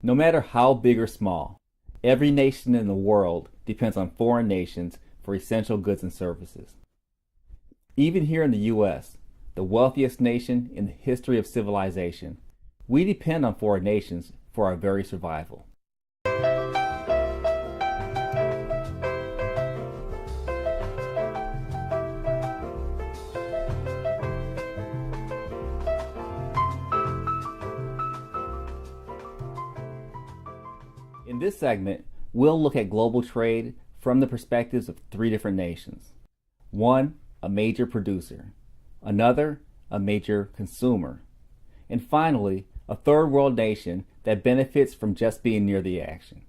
No matter how big or small, every nation in the world depends on foreign nations for essential goods and services. Even here in the U.S., the wealthiest nation in the history of civilization, we depend on foreign nations for our very survival. In this segment, we'll look at global trade from the perspectives of three different nations. One, a major producer. Another, a major consumer. And finally, a third world nation that benefits from just being near the action.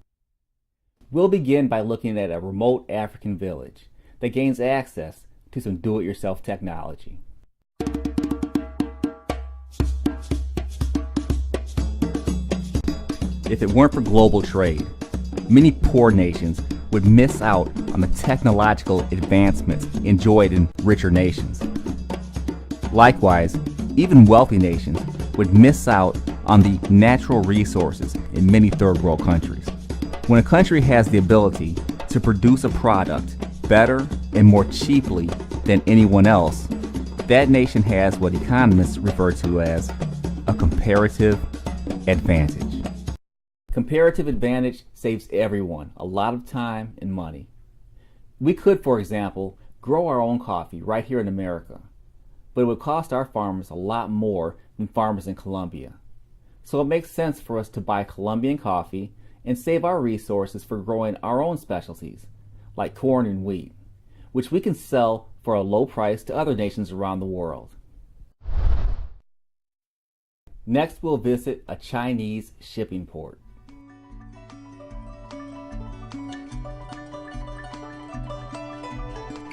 We'll begin by looking at a remote African village that gains access to some do-it-yourself technology. If it weren't for global trade, many poor nations would miss out on the technological advancements enjoyed in richer nations. Likewise, even wealthy nations would miss out on the natural resources in many third world countries. When a country has the ability to produce a product better and more cheaply than anyone else, that nation has what economists refer to as a comparative advantage. Comparative advantage saves everyone a lot of time and money. We could, for example, grow our own coffee right here in America, but it would cost our farmers a lot more than farmers in Colombia. So it makes sense for us to buy Colombian coffee and save our resources for growing our own specialties, like corn and wheat, which we can sell for a low price to other nations around the world. Next, we'll visit a Chinese shipping port.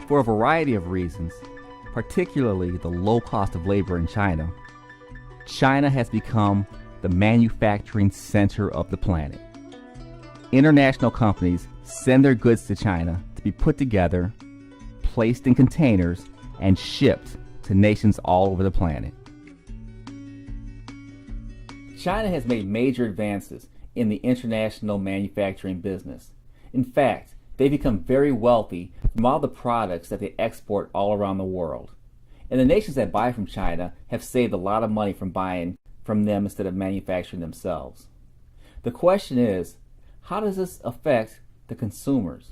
For a variety of reasons, particularly the low cost of labor in China, China has become the manufacturing center of the planet. International companies send their goods to China to be put together, placed in containers, and shipped to nations all over the planet. China has made major advances in the international manufacturing business. In fact, they become very wealthy from all the products that they export all around the world. And the nations that buy from China have saved a lot of money from buying from them instead of manufacturing themselves. The question is, how does this affect the consumers?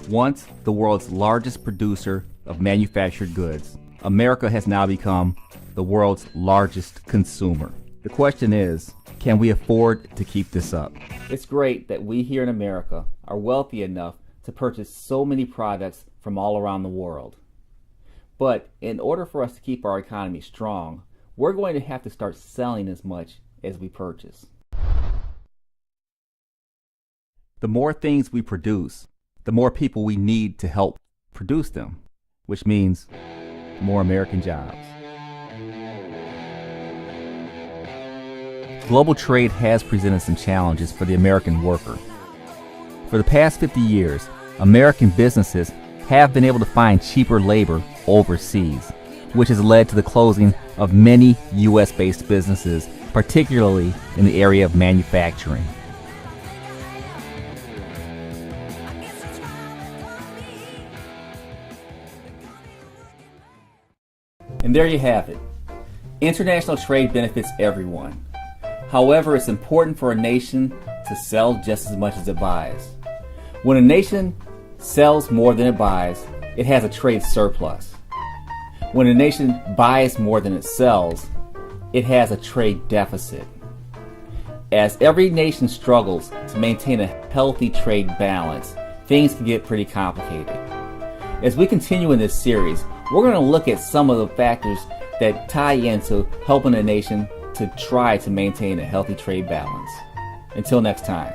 Once the world's largest producer of manufactured goods, America has now become the world's largest consumer. The question is, can we afford to keep this up? It's great that we here in America are wealthy enough to purchase so many products from all around the world. But in order for us to keep our economy strong, we're going to have to start selling as much as we purchase. The more things we produce, the more people we need to help produce them, which means more American jobs. Global trade has presented some challenges for the American worker. For the past 50 years, American businesses have been able to find cheaper labor overseas, which has led to the closing of many U.S.-based businesses, particularly in the area of manufacturing. And there you have it. International trade benefits everyone. However, it's important for a nation to sell just as much as it buys. When a nation sells more than it buys, it has a trade surplus. When a nation buys more than it sells, it has a trade deficit. As every nation struggles to maintain a healthy trade balance, things can get pretty complicated. As we continue in this series, we're going to look at some of the factors that tie into helping a nation to try to maintain a healthy trade balance. Until next time.